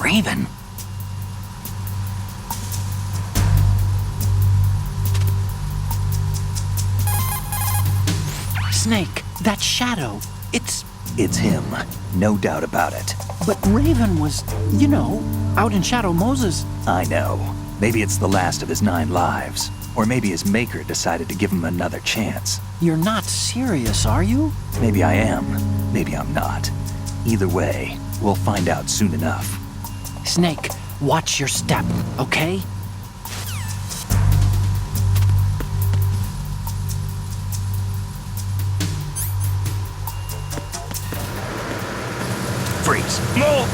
Raven. Snake, that shadow, It's him, no doubt about it. But Raven was, out in Shadow Moses. I know. Maybe it's the last of his 9 lives. Or maybe his maker decided to give him another chance. You're not serious, are you? Maybe I am. Maybe I'm not. Either way, we'll find out soon enough. Snake, watch your step, okay? Freeze! No!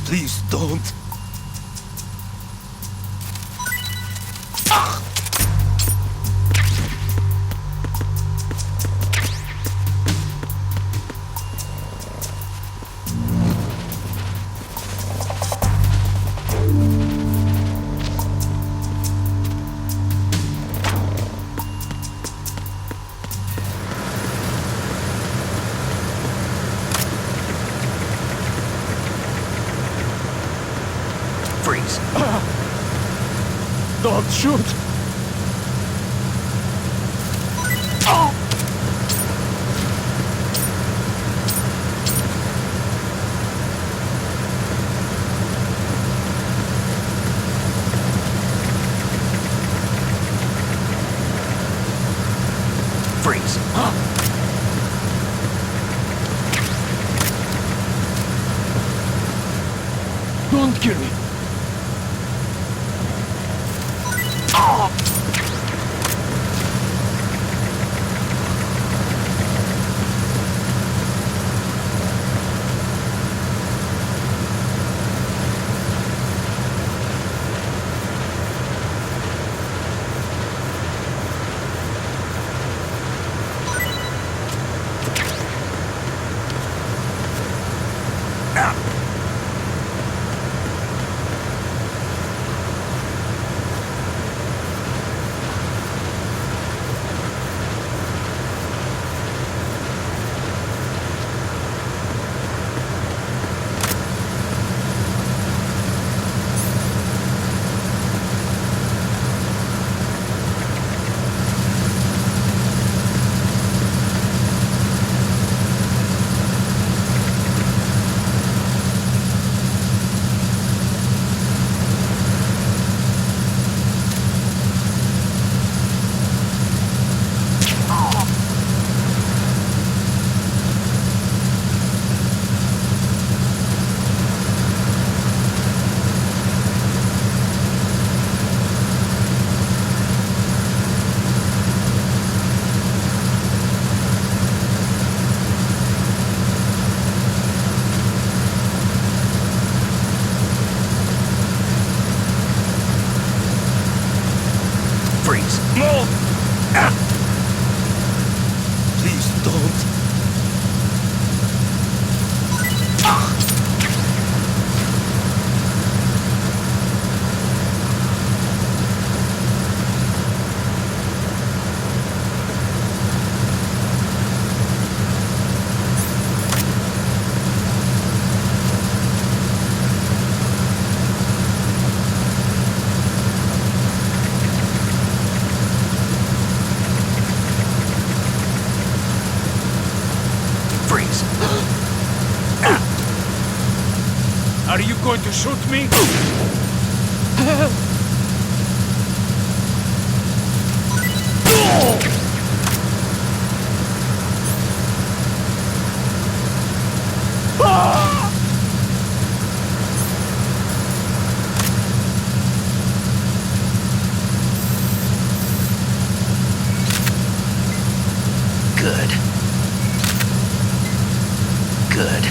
Please don't. Freeze. Don't shoot! Freeze. Don't kill me! Freeze. No! Please don't. Freeze. Are you going to shoot me? Good. Good.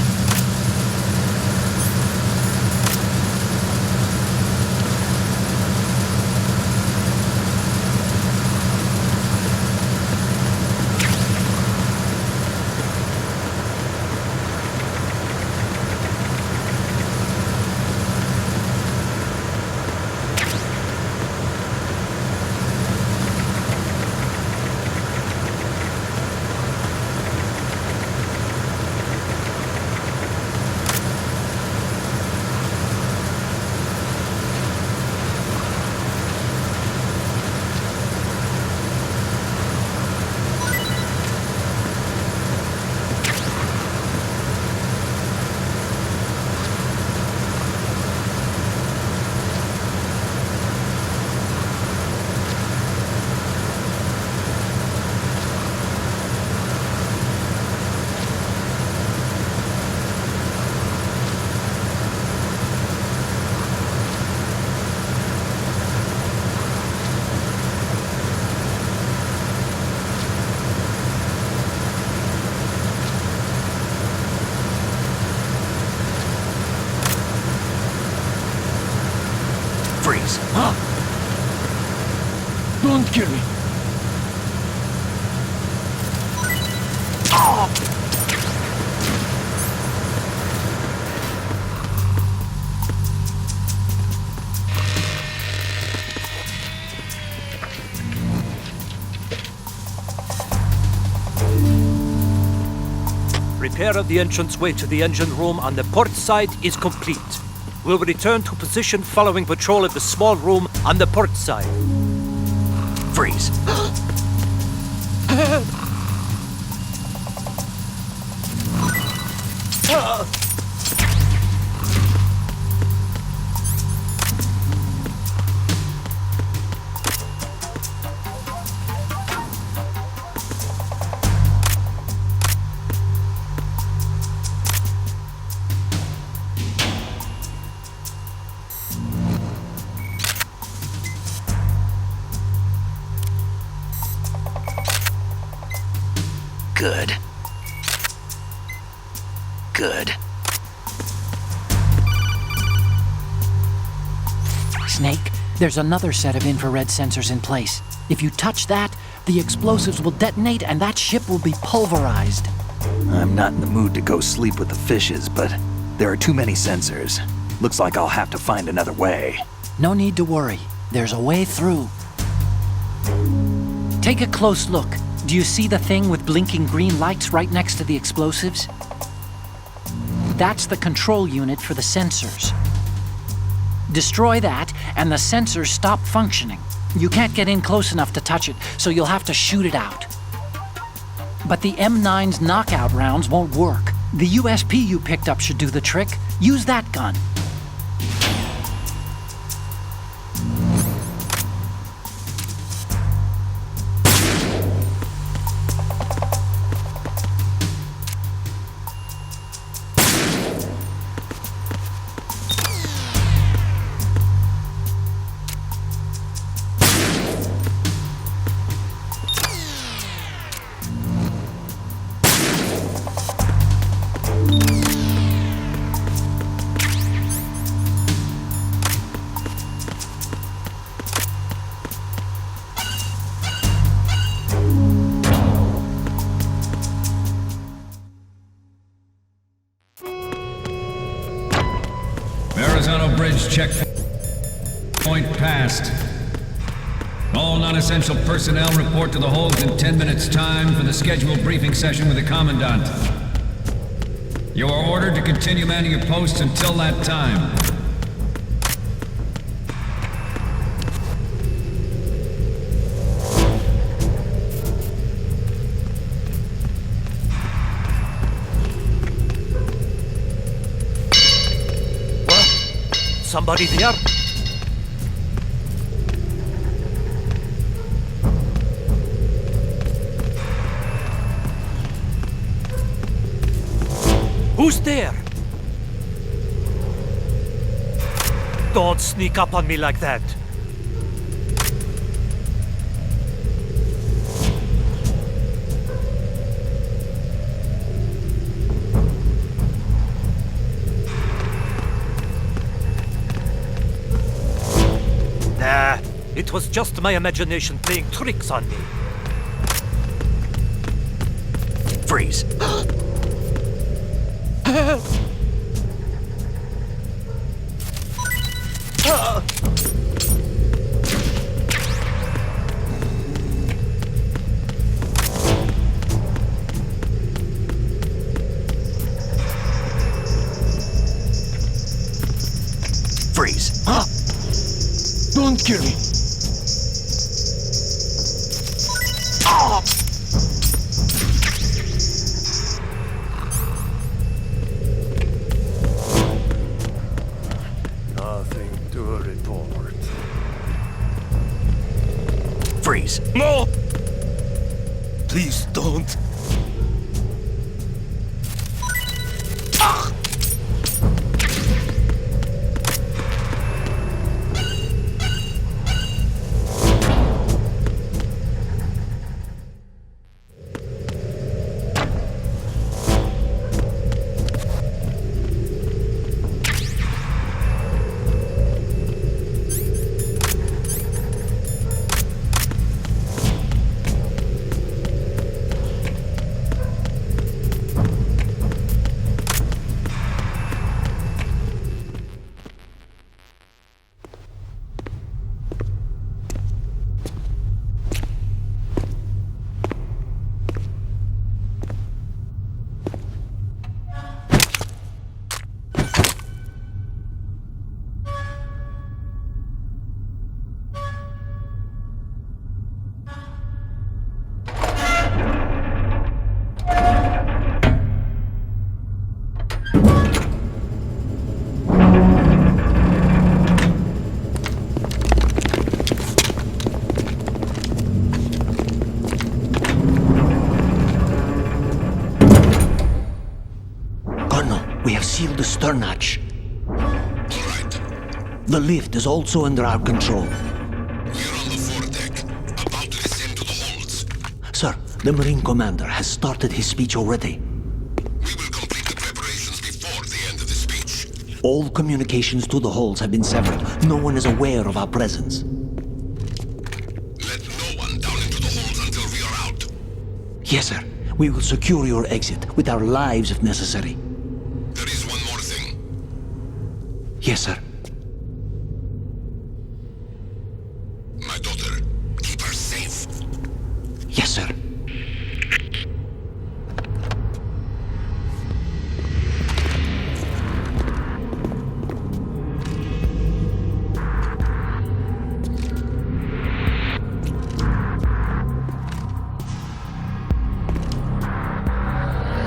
kill me. Repair of the entranceway to the engine room on the port side is complete. We'll return to position following patrol of the small room on the port side. Freeze. Good. Good. Snake, there's another set of infrared sensors in place. If you touch that, the explosives will detonate and that ship will be pulverized. I'm not in the mood to go sleep with the fishes, but there are too many sensors. Looks like I'll have to find another way. No need to worry. There's a way through. Take a close look. Do you see the thing with blinking green lights right next to the explosives? That's the control unit for the sensors. Destroy that, and the sensors stop functioning. You can't get in close enough to touch it, so you'll have to shoot it out. But the M9's knockout rounds won't work. The USP you picked up should do the trick. Use that gun. Horizontal bridge checkpoint passed. All non-essential personnel report to the holds in 10 minutes' time for the scheduled briefing session with the Commandant. You are ordered to continue manning your posts until that time. Somebody there? Who's there? Don't sneak up on me like that. Nah, it was just my imagination playing tricks on me. Freeze. Freeze. Don't kill me. Nothing to report. Freeze. No! Please don't. seal the stern hatch. All right. The lift is also under our control. We're on the foredeck, about to descend to the holds. Sir, the Marine Commander has started his speech already. We will complete the preparations before the end of the speech. All communications to the holds have been severed. No one is aware of our presence. Let no one down into the holds until we are out. Yes, sir. We will secure your exit with our lives if necessary. There is one more thing. Yes, sir. My daughter, keep her safe. Yes, sir.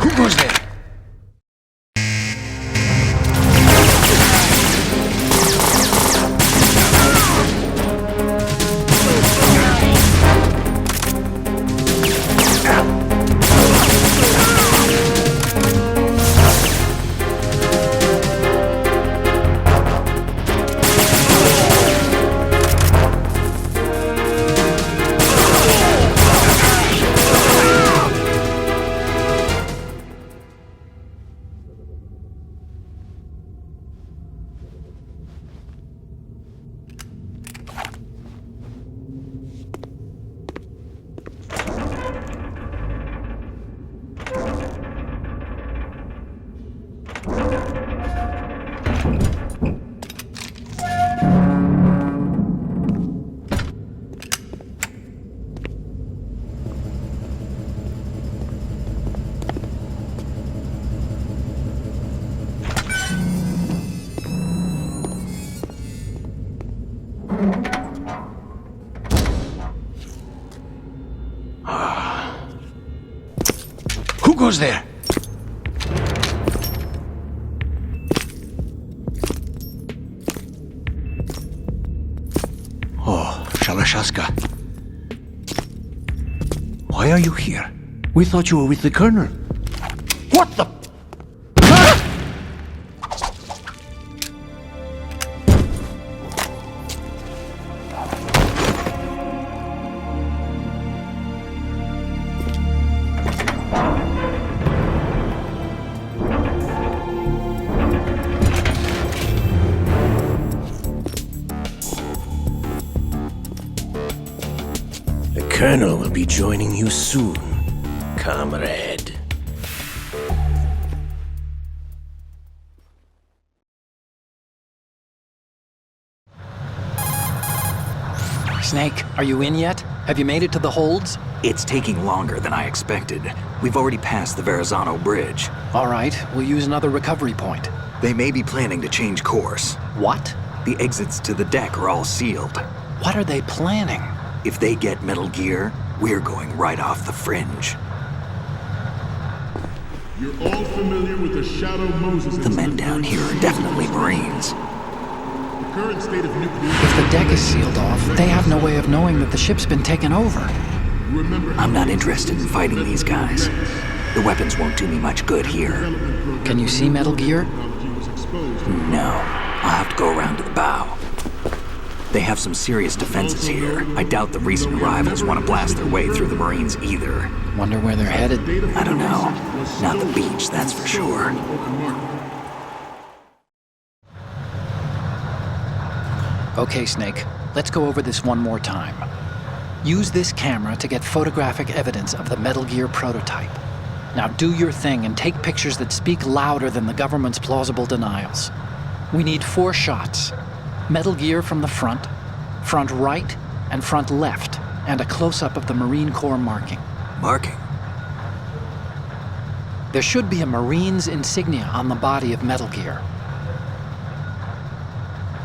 Who goes there? Who goes there? Oh, Shalashaska. Why are you here? We thought you were with the Colonel. What the? The Colonel will be joining you soon, comrade. Snake, are you in yet? Have you made it to the holds? It's taking longer than I expected. We've already passed the Verrazano Bridge. All right, we'll use another recovery point. They may be planning to change course. What? The exits to the deck are all sealed. What are they planning? If they get Metal Gear, we're going right off the fringe. You're all familiar with the Shadow Moses The men down here are definitely Marines. The current state of nuclear... If the deck is sealed off, they have no way of knowing that the ship's been taken over. Remember, I'm not interested in fighting these guys. The weapons won't do me much good here. Can you see Metal Gear? No, I'll have to go around to the bow. They have some serious defenses here. I doubt the recent arrivals want to blast their way through the Marines either. Wonder where they're headed. I don't know. Not the beach, that's for sure. Okay, Snake, let's go over this one more time. Use this camera to get photographic evidence of the Metal Gear prototype. Now do your thing and take pictures that speak louder than the government's plausible denials. We need 4 shots. Metal Gear from the front right, and front left, and a close-up of the Marine Corps marking. Marking? There should be a Marine's insignia on the body of Metal Gear.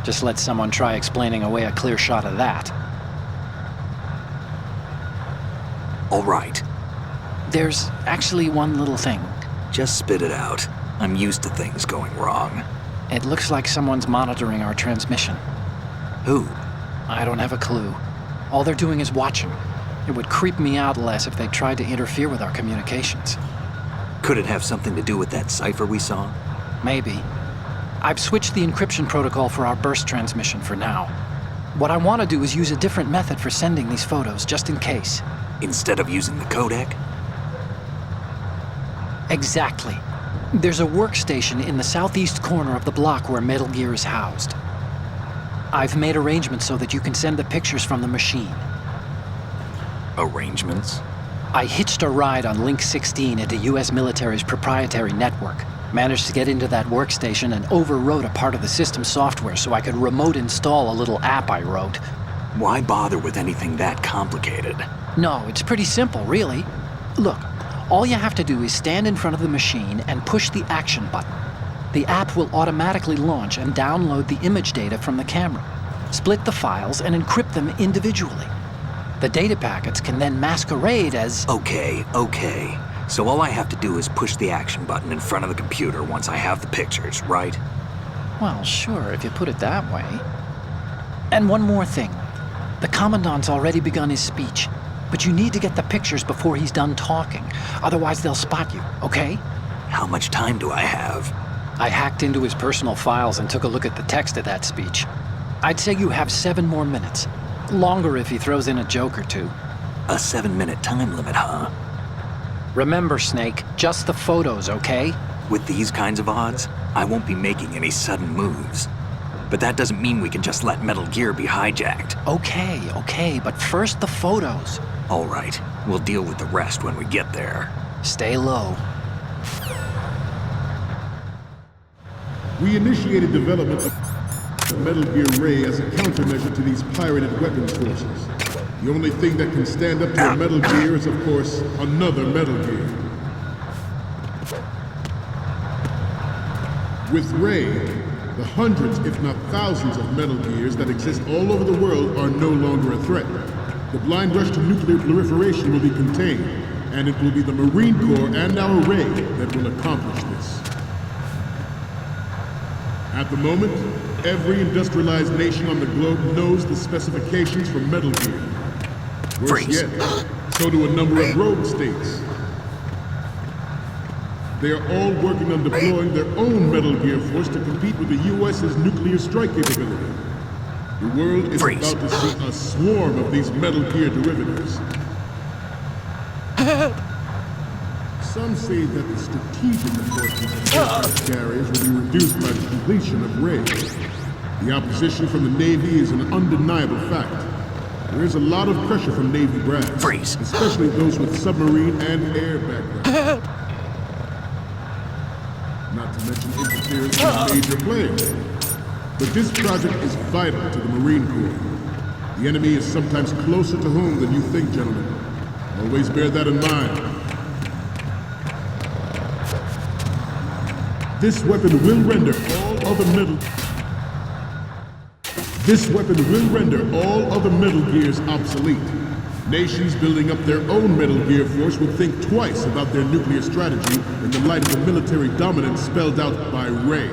Just let someone try explaining away a clear shot of that. All right. There's actually one little thing. Just spit it out. I'm used to things going wrong. It looks like someone's monitoring our transmission. Who? I don't have a clue. All they're doing is watching. It would creep me out less if they tried to interfere with our communications. Could it have something to do with that cipher we saw? Maybe. I've switched the encryption protocol for our burst transmission for now. What I want to do is use a different method for sending these photos, just in case. Instead of using the codec? Exactly. There's a workstation in the southeast corner of the block where Metal Gear is housed. I've made arrangements so that you can send the pictures from the machine. Arrangements? I hitched a ride on Link 16 into US military's proprietary network. Managed to get into that workstation and overwrote a part of the system software so I could remote install a little app I wrote. Why bother with anything that complicated? No, it's pretty simple, really. Look, all you have to do is stand in front of the machine and push the action button. The app will automatically launch and download the image data from the camera, split the files, and encrypt them individually. The data packets can then masquerade as... Okay. So all I have to do is push the action button in front of the computer once I have the pictures, right? Well, sure, if you put it that way. And one more thing. The Commandant's already begun his speech, but you need to get the pictures before he's done talking. Otherwise, they'll spot you, okay? How much time do I have? I hacked into his personal files and took a look at the text of that speech. I'd say you have 7 more minutes. Longer if he throws in a joke or two. A 7-minute time limit, huh? Remember, Snake, just the photos, okay? With these kinds of odds, I won't be making any sudden moves. But that doesn't mean we can just let Metal Gear be hijacked. Okay, but first the photos. All right, we'll deal with the rest when we get there. Stay low. We initiated development of Metal Gear Ray as a countermeasure to these pirated weapons forces. The only thing that can stand up to a Metal Gear is, of course, another Metal Gear. With Ray, the hundreds, if not thousands, of Metal Gears that exist all over the world are no longer a threat. The blind rush to nuclear proliferation will be contained, and it will be the Marine Corps and our Ray that will accomplish this. At the moment, every industrialized nation on the globe knows the specifications for Metal Gear. Worse Freeze. yet, so do a number of rogue states. They are all working on deploying their own Metal Gear force to compete with the U.S.'s nuclear strike capability. The world is Freeze. about to see a swarm of these Metal Gear derivatives. Some say that the strategic importance of aircraft carriers will be reduced by the completion of Ray. The opposition from the Navy is an undeniable fact. There is a lot of pressure from Navy brass, Freeze. especially those with submarine and air backgrounds. Not to mention interference from major players. But this project is vital to the Marine Corps. The enemy is sometimes closer to home than you think, gentlemen. Always bear that in mind. This weapon will render all other Metal Gears obsolete. Nations building up their own Metal Gear force will think twice about their nuclear strategy in the light of the military dominance spelled out by Ray.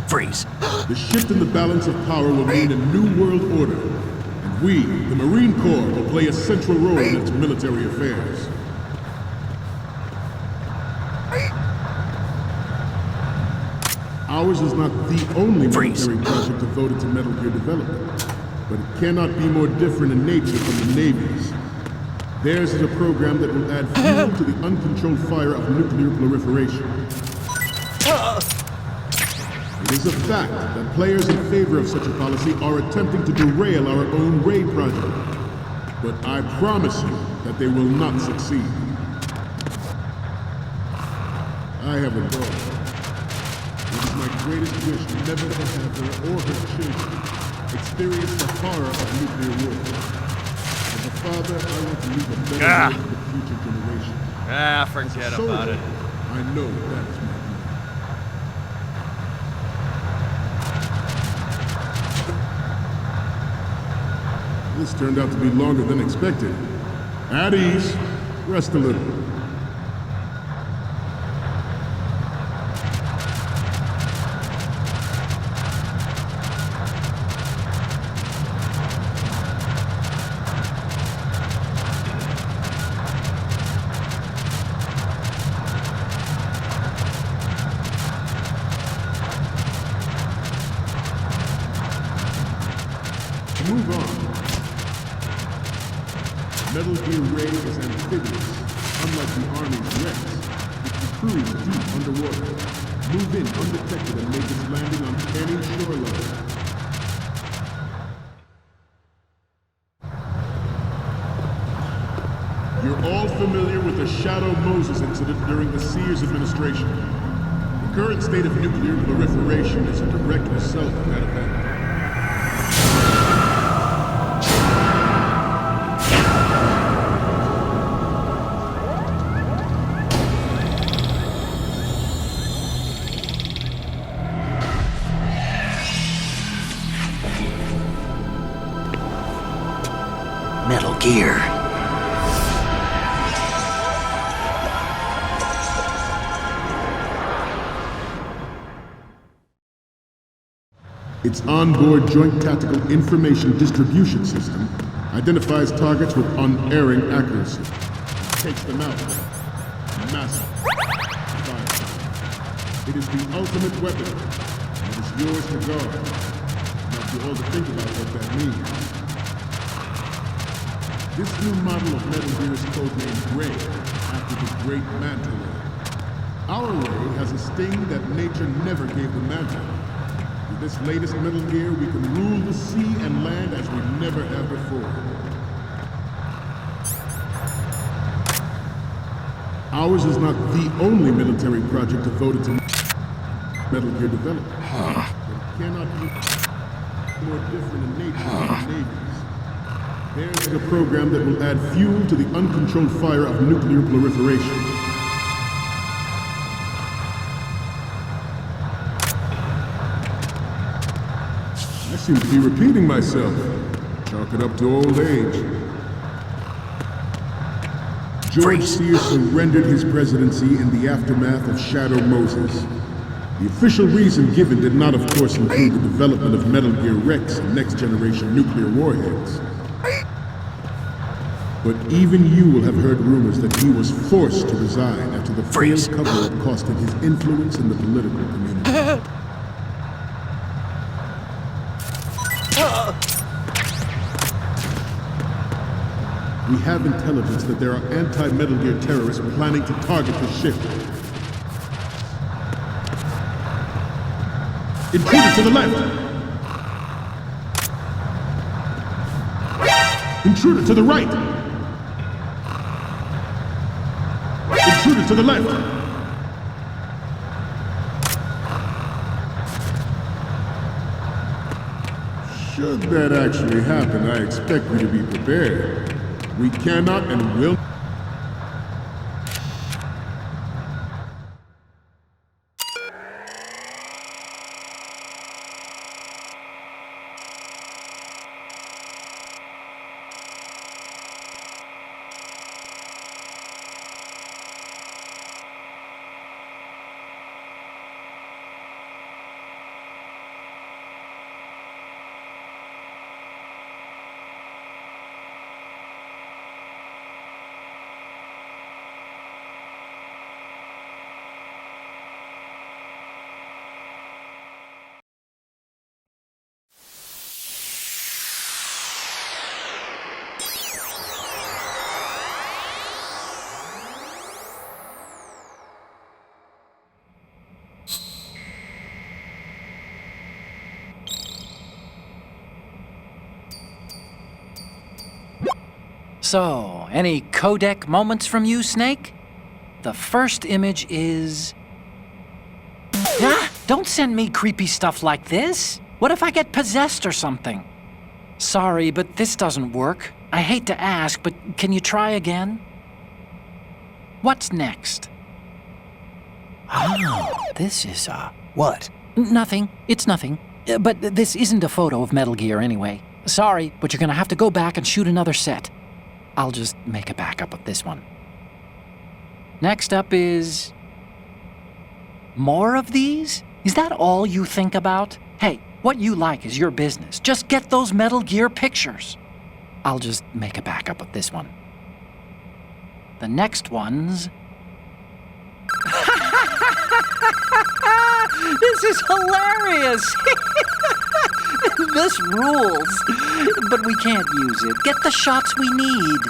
Freeze. The shift in the balance of power will mean a new world order, and we, the Marine Corps, will play a central role in its military affairs. Ours is not the only military project devoted to Metal Gear development, but it cannot be more different in nature from the Navy's. Theirs is a program that will add fuel to the uncontrolled fire of nuclear proliferation. It is a fact that players in favor of such a policy are attempting to derail our own Ray project, but I promise you that they will not succeed. I have a daughter. It is my greatest wish never to have her or her children experience the horror of nuclear war. As a father, I want to leave a better world for the future generation. Forget As a soldier, about it. I know that is my duty. This turned out to be longer than expected. At ease. Rest a little. Metal Gear Ray is amphibious, unlike the Army's Rex, which can cruise deep underwater, move in undetected and make its landing on any shoreline. You're all familiar with the Shadow Moses incident during the Sears administration. The current state of nuclear proliferation is a direct result of that event. Metal Gear. Its onboard Joint Tactical Information Distribution System identifies targets with unerring accuracy, takes them out. Massive fire. It is the ultimate weapon, and it is yours to guard. Now you all to think about what that means. This new model of Metal Gear is codenamed Ray, after the Great Manta Ray. Our Ray has a sting that nature never gave the Manta. With this latest Metal Gear, we can rule the sea and land as we never have before. Ours is not the only military project devoted to Metal Gear development. It cannot be more different in nature than navies. There's a program that will add fuel to the uncontrolled fire of nuclear proliferation. I seem to be repeating myself. Chalk it up to old age. George Sears surrendered his presidency in the aftermath of Shadow Moses. The official reason given did not, of course, include the development of Metal Gear Rex and next-generation nuclear warheads. But even you will have heard rumors that he was forced to resign after the failed cover-up costed his influence in the political community. We have intelligence that there are anti-Metal Gear terrorists planning to target the ship. Intruder to the left! Intruder to the right! Intruder to the left! Should that actually happen, I expect you to be prepared. We cannot and will. So, any codec moments from you, Snake? The first image is... Ah, don't send me creepy stuff like this. What if I get possessed or something? Sorry, but this doesn't work. I hate to ask, but can you try again? What's next? Oh, this is, What? Nothing. It's nothing. But this isn't a photo of Metal Gear anyway. Sorry, but you're gonna have to go back and shoot another set. I'll just make a backup of this one. Next up is... More of these? Is that all you think about? Hey, what you like is your business. Just get those Metal Gear pictures. I'll just make a backup of this one. The next one's... This is hilarious! This rules. But we can't use it. Get the shots we need.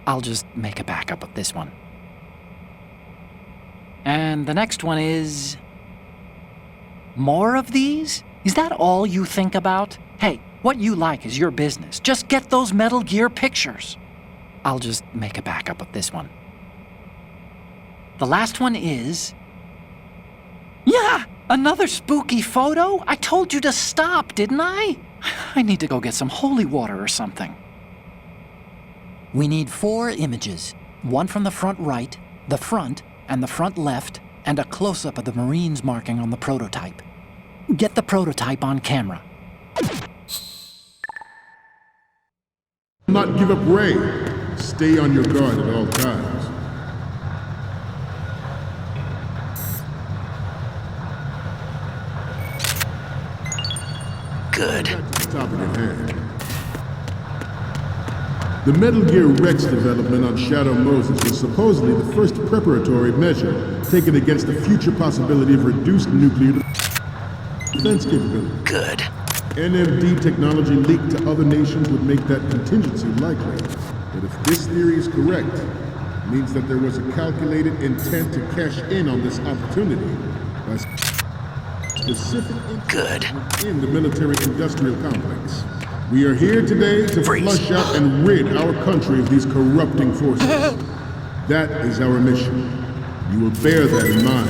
I'll just make a backup of this one. And the next one is... more of these? Is that all you think about? Hey, what you like is your business. Just get those Metal Gear pictures. I'll just make a backup of this one. The last one is... yeah! Another spooky photo? I told you to stop, didn't I? I need to go get some holy water or something. We need 4 images. One from the front right, the front, and the front left, and a close-up of the Marines marking on the prototype. Get the prototype on camera. Do not give up, Ray. Stay on your guard at all times. Good. Topic at hand. The Metal Gear Rex development on Shadow Moses was supposedly the first preparatory measure taken against the future possibility of reduced nuclear defense capability. Good. NMD technology leaked to other nations would make that contingency likely. But if this theory is correct, it means that there was a calculated intent to cash in on this opportunity by specific Good. in the military-industrial complex. We are here today to flush out and rid our country of these corrupting forces. That is our mission. You will bear that in mind.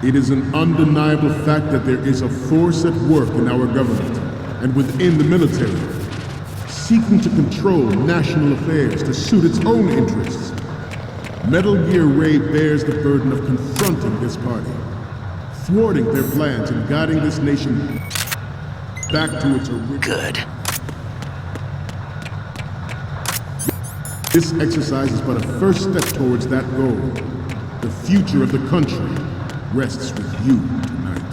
It is an undeniable fact that there is a force at work in our government and within the military, seeking to control national affairs to suit its own interests. Metal Gear Ray bears the burden of confronting this party, thwarting their plans and guiding this nation back to its original. Good. This exercise is but a first step towards that goal. The future of the country rests with you tonight.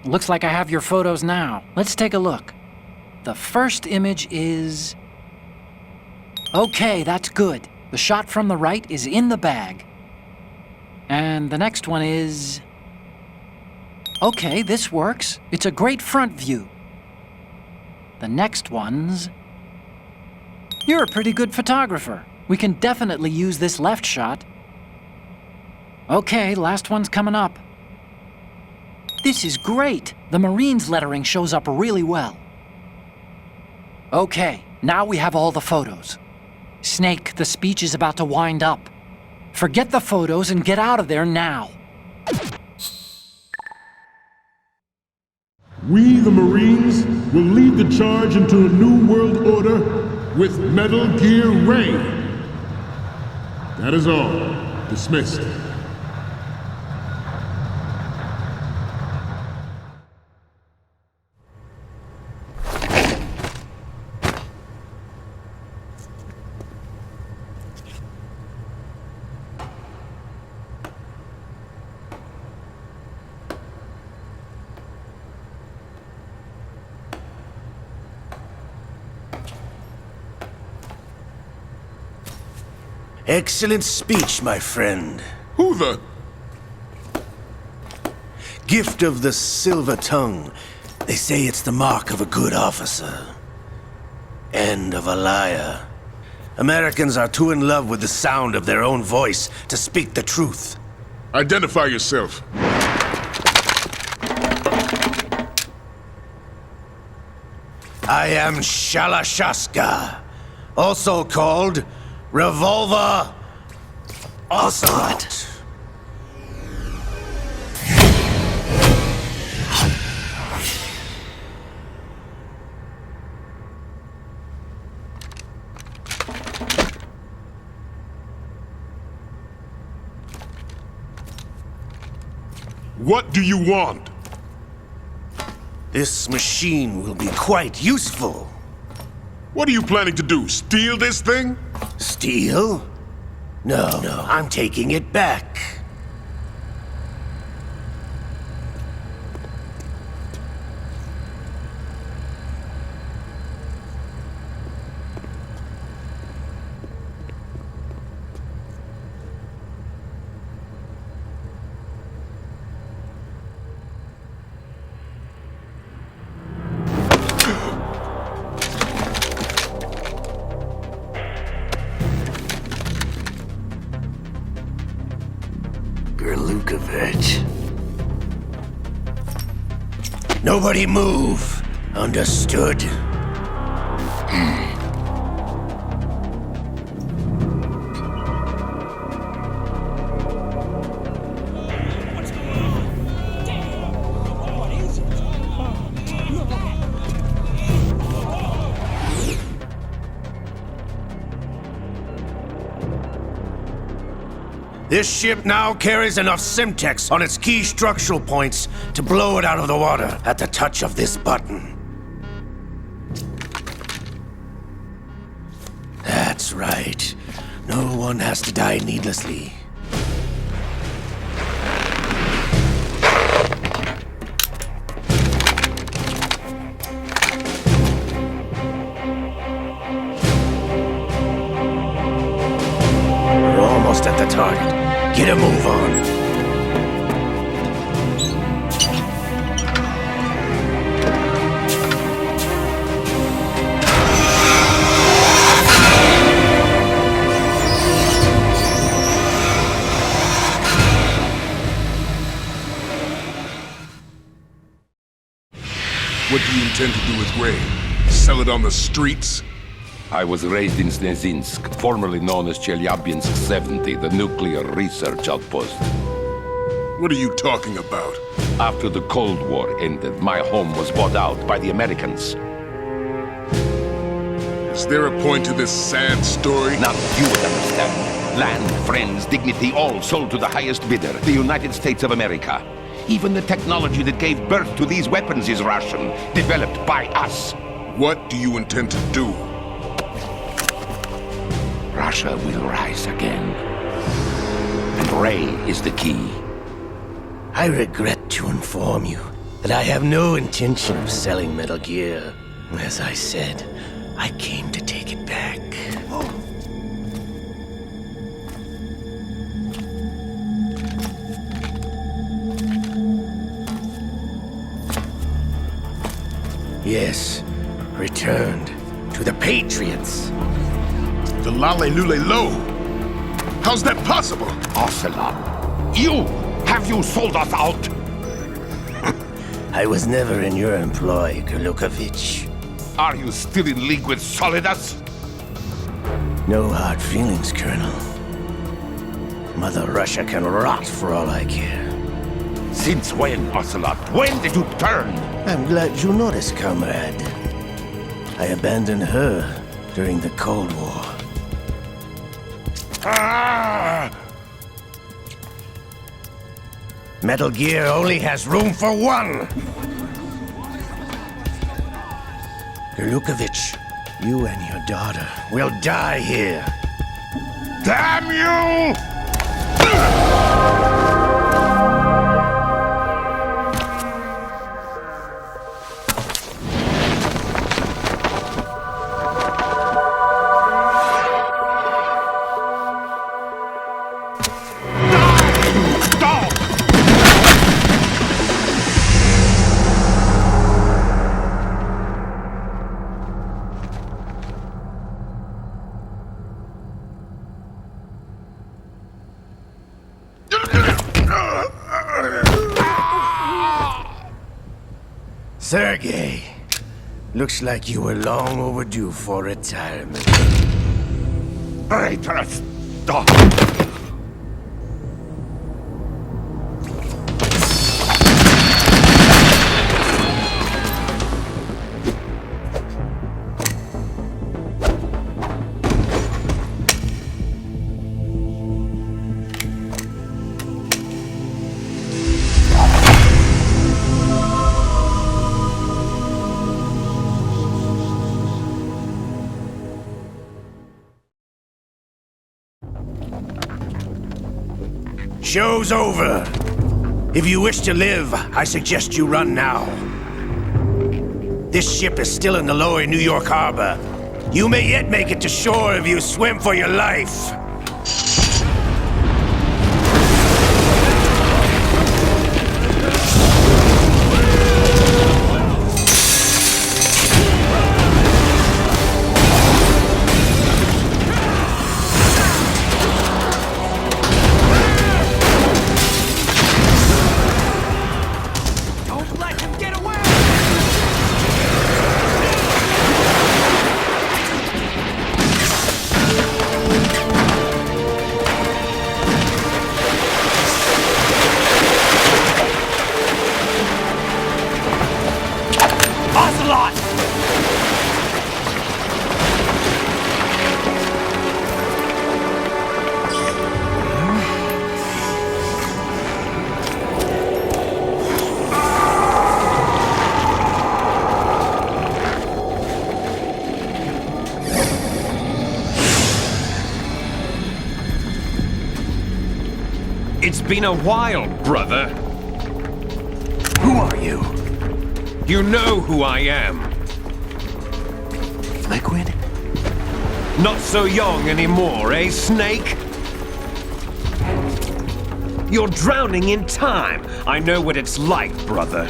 Looks like I have your photos now. Let's take a look. The first image is... okay, that's good. The shot from the right is in the bag. And the next one is... okay, this works. It's a great front view. The next one's... you're a pretty good photographer. We can definitely use this left shot. Okay, last one's coming up. This is great. The Marines lettering shows up really well. Okay, now we have all the photos. Snake, the speech is about to wind up. Forget the photos and get out of there now. We, the Marines, will lead the charge into a new world order with Metal Gear Ray. That is all. Dismissed. Excellent speech, my friend. Who the... Gift of the silver tongue. They say it's the mark of a good officer. And of a liar. Americans are too in love with the sound of their own voice to speak the truth. Identify yourself. I am Shalashaska, also called Revolver Ocelot. What do you want? This machine will be quite useful. What are you planning to do? Steal this thing? Steal? No, I'm taking it back. Nobody move. Understood? This ship now carries enough Simtex on its key structural points to blow it out of the water at the touch of this button. That's right. No one has to die needlessly. We're almost at the target. Get a move on. What do you intend to do with Ray? Sell it on the streets? I was raised in Snezinsk, formerly known as Chelyabinsk 70, the nuclear research outpost. What are you talking about? After the Cold War ended, my home was bought out by the Americans. Is there a point to this sad story? Now you would understand. Land, friends, dignity, all sold to the highest bidder, the United States of America. Even the technology that gave birth to these weapons is Russian, developed by us. What do you intend to do? Russia will rise again. And Ray is the key. I regret to inform you that I have no intention of selling Metal Gear. As I said, I came to take it back. Yes, returned to the Patriots. The Lale Lule Lo? How's that possible? Ocelot, have you sold us out? I was never in your employ, Golukovich. Are you still in league with Solidus? No hard feelings, Colonel. Mother Russia can rot for all I care. Since when, Ocelot? When did you turn? I'm glad you noticed, comrade. I abandoned her during the Cold War. Metal Gear only has room for one! Golukovich, you and your daughter will die here. Damn you! Sergei, looks like you were long overdue for retirement. Traitorous dog! Show's over. If you wish to live, I suggest you run now. This ship is still in the lower New York harbor. You may yet make it to shore if you swim for your life. It's been a while, brother. Who are you? You know who I am. Liquid? Not so young anymore, eh, Snake? You're drowning in time. I know what it's like, brother.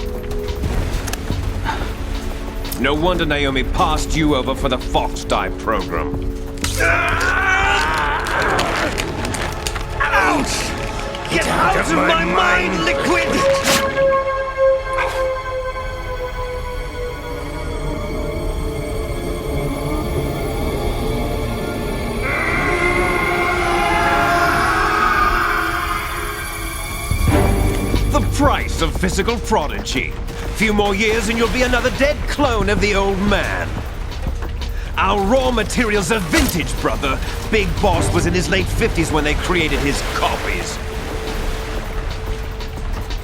No wonder Naomi passed you over for the Fox Dive program. Ouch! Get out of my mind, Liquid! The price of physical prodigy. Few more years and you'll be another dead clone of the old man. Our raw materials are vintage, brother. Big Boss was in his late 50s when they created his copies.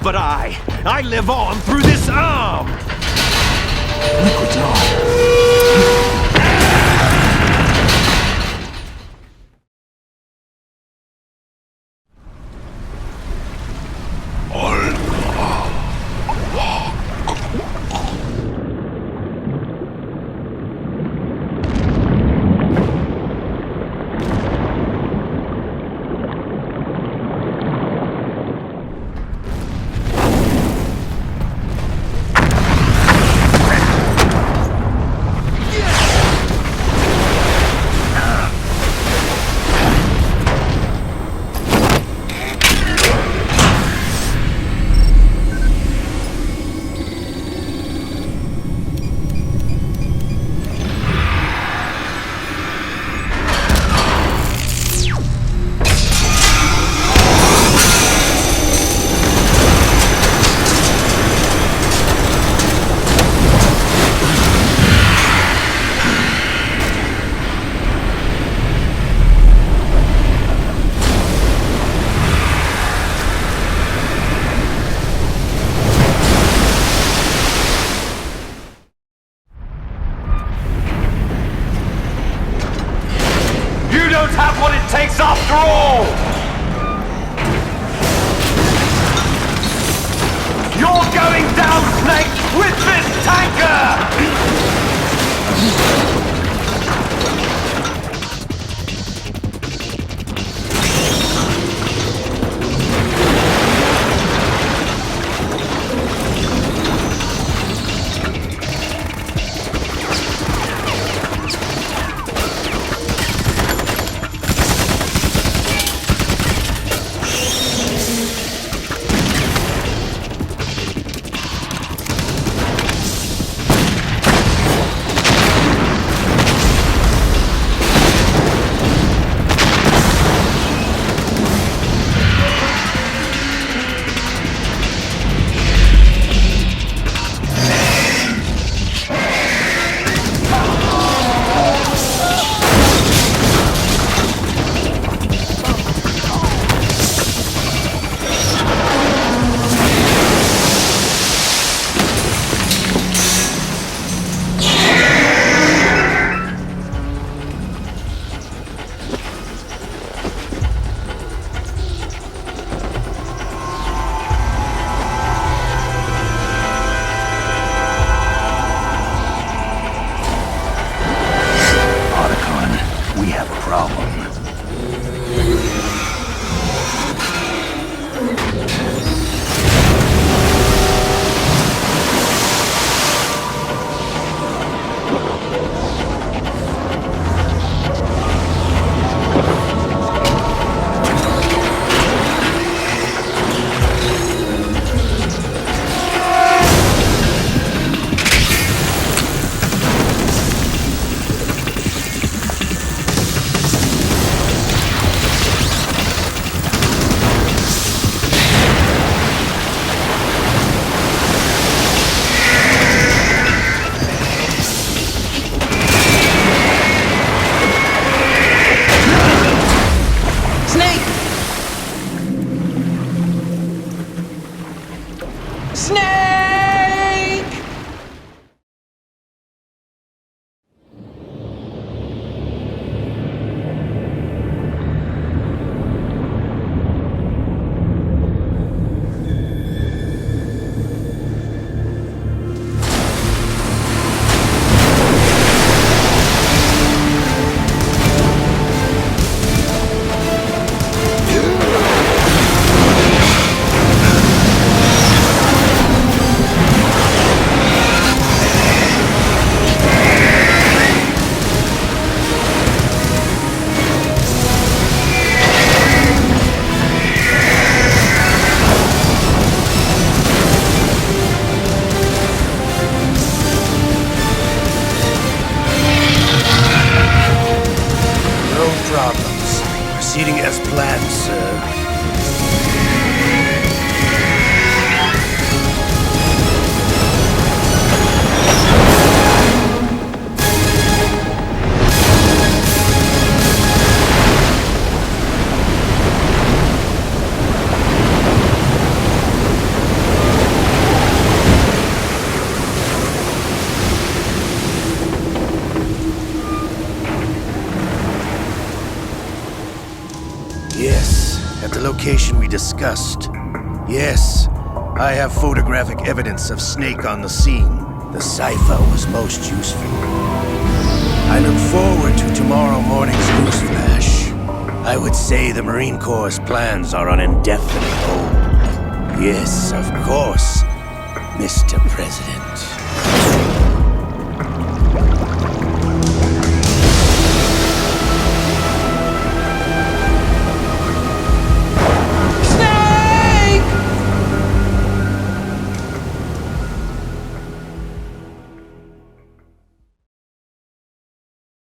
But I live on through this arm! Liquid's on. Have what it takes after all! You're going down, Snake, with this tanker! Proceeding as planned, sir. Yes, at the location we discussed. Yes, I have photographic evidence of Snake on the scene. The cipher was most useful. I look forward to tomorrow morning's newsflash. I would say the Marine Corps' plans are on indefinite hold. Yes, of course, Mr. President.